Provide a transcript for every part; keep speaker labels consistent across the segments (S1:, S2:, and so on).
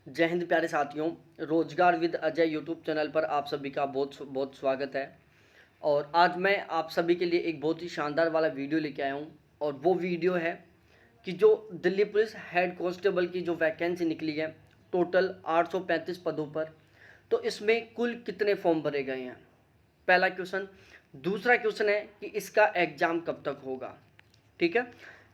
S1: जय हिंद प्यारे साथियों। रोजगार विद अजय यूट्यूब चैनल पर आप सभी का बहुत बहुत स्वागत है। और आज मैं आप सभी के लिए एक बहुत ही शानदार वाला वीडियो लेके आया हूँ। और वो वीडियो है कि जो दिल्ली पुलिस हेड कांस्टेबल की जो वैकेंसी निकली है, टोटल 835 पदों पर, तो इसमें कुल कितने फॉर्म भरे गए हैं, पहला क्वेश्चन। दूसरा क्वेश्चन है कि इसका एग्ज़ाम कब तक होगा। ठीक है,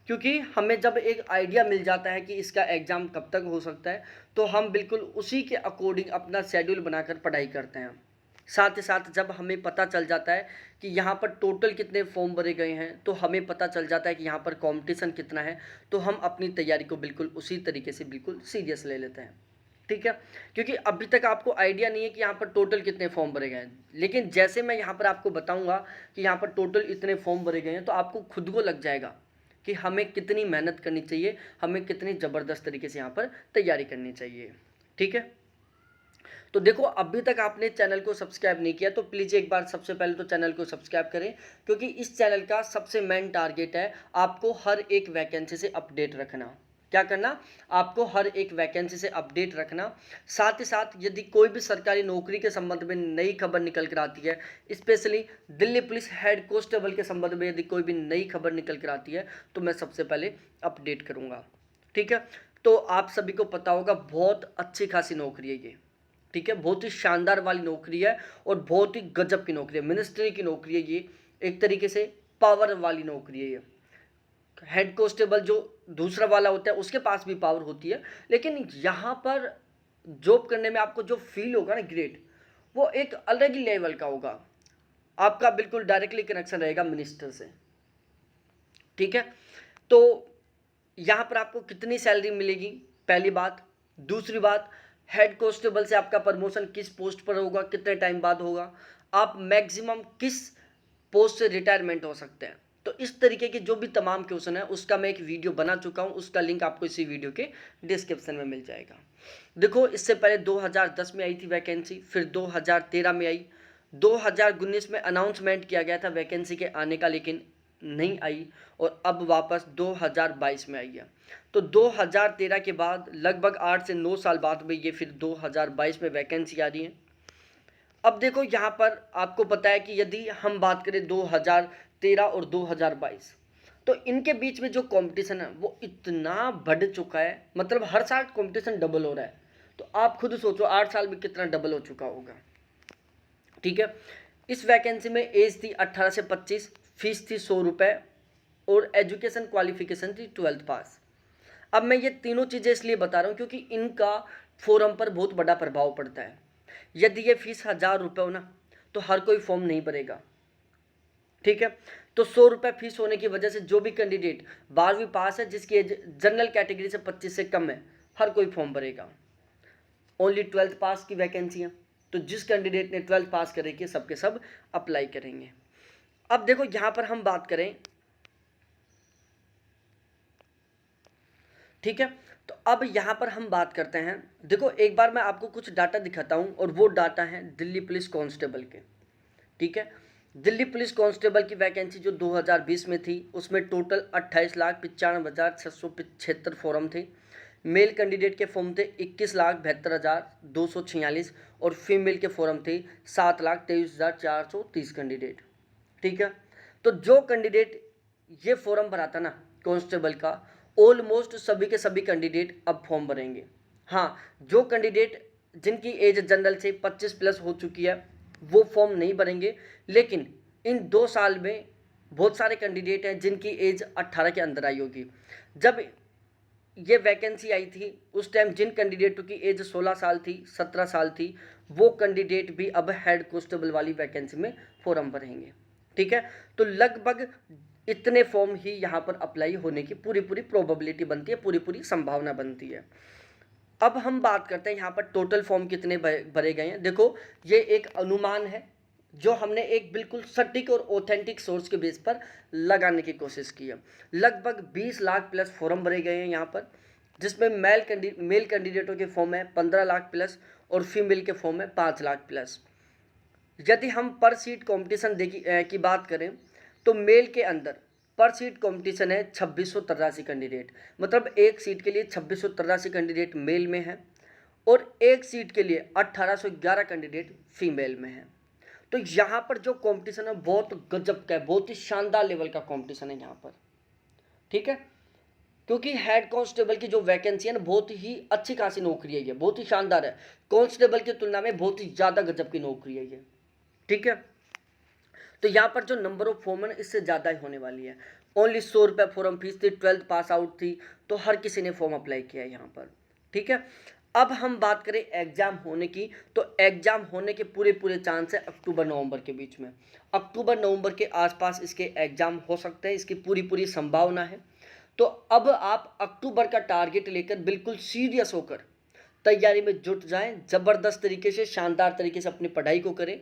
S1: क्योंकि हमें जब एक आइडिया मिल जाता है कि इसका एग्ज़ाम कब तक हो सकता है, तो हम बिल्कुल उसी के अकॉर्डिंग अपना शेड्यूल बनाकर पढ़ाई करते हैं। साथ ही साथ जब हमें पता चल जाता है कि यहाँ पर टोटल कितने फॉर्म भरे गए हैं, तो हमें पता चल जाता है कि यहाँ पर कंपटीशन कितना है, तो हम अपनी तैयारी को बिल्कुल उसी तरीके से बिल्कुल सीरियस ले लेते हैं। ठीक है, क्योंकि अभी तक आपको आइडिया नहीं है कि यहाँ पर टोटल कितने फॉर्म भरे गए हैं, लेकिन जैसे मैं यहाँ पर आपको बताऊँगा कि यहाँ पर टोटल इतने फॉर्म भरे गए हैं, तो आपको खुद को लग जाएगा कि हमें कितनी मेहनत करनी चाहिए, हमें कितनी ज़बरदस्त तरीके से यहाँ पर तैयारी करनी चाहिए। ठीक है, तो देखो, अभी तक आपने चैनल को सब्सक्राइब नहीं किया तो प्लीज़ एक बार सबसे पहले तो चैनल को सब्सक्राइब करें, क्योंकि इस चैनल का सबसे मेन टारगेट है आपको हर एक वैकेंसी से अपडेट रखना। क्या करना? आपको हर एक वैकेंसी से अपडेट रखना। साथ ही साथ यदि कोई भी सरकारी नौकरी के संबंध में नई खबर निकल कर आती है, specially Delhi police head constable के संबंध में यदि कोई भी नई खबर निकल कर आती है, तो मैं सबसे पहले अपडेट करूँगा। ठीक है, तो आप सभी को पता होगा, बहुत अच्छी खासी नौकरी है ये। ठीक है, बहुत ही शानदार वाली नौकरी है और बहुत ही गजब की नौकरी है, मिनिस्ट्री की नौकरी है ये, एक तरीके से पावर वाली नौकरी है ये। हेड कांस्टेबल जो दूसरा वाला होता है उसके पास भी पावर होती है, लेकिन यहाँ पर जॉब करने में आपको जो फील होगा ना, ग्रेट, वो एक अलग ही लेवल का होगा। आपका बिल्कुल डायरेक्टली कनेक्शन रहेगा मिनिस्टर से। ठीक है, तो यहाँ पर आपको कितनी सैलरी मिलेगी, पहली बात। दूसरी बात, हेड कांस्टेबल से आपका प्रमोशन किस पोस्ट पर होगा, कितने टाइम बाद होगा, आप मैक्सिमम किस पोस्ट से रिटायरमेंट हो सकते हैं। तो इस तरीके के जो भी तमाम क्वेश्चन है उसका मैं एक वीडियो बना चुका हूँ, उसका लिंक आपको इसी वीडियो के डिस्क्रिप्शन में मिल जाएगा। देखो, इससे पहले 2010 में आई थी वैकेंसी, फिर 2013 में आई, 2019 में अनाउंसमेंट किया गया था वैकेंसी के आने का, लेकिन नहीं आई, और अब वापस 2022 में आई है। तो 2013 के बाद लगभग 8 से 9 साल बाद में ये फिर 2022 में वैकेंसी आ रही है। अब देखो, यहाँ पर आपको पता है कि यदि हम बात करें 2013 और 2022, तो इनके बीच में जो कंपटीशन है वो इतना बढ़ चुका है, मतलब हर साल कंपटीशन डबल हो रहा है। तो आप खुद सोचो 8 साल में कितना डबल हो चुका होगा। ठीक है, इस वैकेंसी में एज थी 18 से 25, फीस थी 100 रुपये, और एजुकेशन क्वालिफिकेशन थी 12th पास। अब मैं ये तीनों चीज़ें इसलिए बता रहा हूँ क्योंकि इनका फॉर्म पर बहुत बड़ा प्रभाव पड़ता है। यदि ये फीस 1000 रुपये हो ना, तो हर कोई फॉर्म नहीं भरेगा। ठीक है, तो 100 रुपये फीस होने की वजह से जो भी कैंडिडेट 12वीं पास है, जिसकी एज जनरल कैटेगरी से 25 से कम है, हर कोई फॉर्म भरेगा। ओनली 12th पास की वैकेंसी है, तो जिस कैंडिडेट ने 12th पास करेगी सबके सब अप्लाई करेंगे। अब देखो, यहाँ पर हम बात करें, ठीक है, तो अब यहाँ पर हम बात करते हैं। देखो, एक बार मैं आपको कुछ डाटा दिखाता हूँ, और वो डाटा है दिल्ली पुलिस कांस्टेबल के। ठीक है, दिल्ली पुलिस कांस्टेबल की वैकेंसी जो 2020 में थी, उसमें टोटल 28,95,675 फॉर्म थे। मेल कैंडिडेट के फॉर्म थे 21,72,246, और फीमेल के फॉर्म थे 7,23,430 कैंडिडेट। ठीक है, तो जो कैंडिडेट ये फॉर्म भरा था ना कांस्टेबल का, ऑलमोस्ट सभी के सभी कैंडिडेट अब फॉर्म भरेंगे। हाँ, जो कैंडिडेट जिनकी एज जनरल से 25 प्लस हो चुकी है वो फॉर्म नहीं भरेंगे, लेकिन इन 2 साल में बहुत सारे कैंडिडेट हैं जिनकी एज 18 के अंदर आई होगी। जब ये वैकेंसी आई थी उस टाइम जिन कैंडिडेटों की एज 16 साल थी, 17 साल थी, वो कैंडिडेट भी अब हेड कांस्टेबल वाली वैकेंसी में फॉर्म भरेंगे। ठीक है, तो लगभग इतने फॉर्म ही यहाँ पर अप्लाई होने की पूरी पूरी प्रोबेबिलिटी बनती है, पूरी पूरी संभावना बनती है। अब हम बात करते हैं यहाँ पर टोटल फॉर्म कितने भरे गए हैं। देखो, ये एक अनुमान है जो हमने एक बिल्कुल सटीक और ऑथेंटिक सोर्स के बेस पर लगाने की कोशिश की है। लगभग 20 लाख प्लस फॉर्म भरे गए हैं यहाँ पर, जिसमें मेल कैंडिडेटों के फॉर्म है 15 लाख प्लस, और फीमेल के फॉर्म है 5 लाख प्लस। यदि हम पर सीट कॉम्पिटिशन की बात करें, तो मेल के अंदर पर सीट कंपटीशन है 2683 कैंडिडेट, मतलब एक सीट के लिए 2683 कैंडिडेट मेल में है, और एक सीट के लिए 1811 कैंडिडेट फीमेल में हैं। तो यहाँ पर जो कंपटीशन है बहुत गजब का है, बहुत ही शानदार लेवल का कंपटीशन है यहाँ पर, ठीक है। क्योंकि हेड कांस्टेबल की जो वैकेंसी है ना बहुत ही अच्छी खासी नौकरी है, ये बहुत ही शानदार है, कांस्टेबल की तुलना में बहुत ही ज़्यादा गजब की नौकरी है ये, ठीक है। तो यहाँ पर जो नंबर ऑफ फॉर्म है इससे ज़्यादा ही होने वाली है। ओनली 100 रुपये फॉर्म फीस थी, 12th पास आउट थी, तो हर किसी ने फॉर्म अप्लाई किया है यहाँ पर, ठीक है। अब हम बात करें एग्ज़ाम होने की, तो एग्ज़ाम होने के पूरे चांस है अक्टूबर नवंबर के बीच में, अक्टूबर नवंबर के आसपास इसके एग्ज़ाम हो सकते हैं, इसकी पूरी संभावना है। तो अब आप अक्टूबर का टारगेट लेकर बिल्कुल सीरियस होकर तैयारी में जुट जाएं, ज़बरदस्त तरीके से, शानदार तरीके से अपनी पढ़ाई को करें,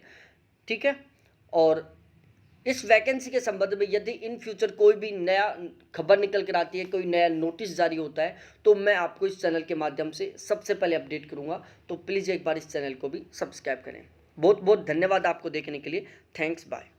S1: ठीक है। और इस वैकेंसी के संबंध में यदि इन फ्यूचर कोई भी नया खबर निकल कर आती है, कोई नया नोटिस जारी होता है, तो मैं आपको इस चैनल के माध्यम से सबसे पहले अपडेट करूंगा। तो प्लीज़ एक बार इस चैनल को भी सब्सक्राइब करें। बहुत बहुत धन्यवाद आपको देखने के लिए। Thanks, bye.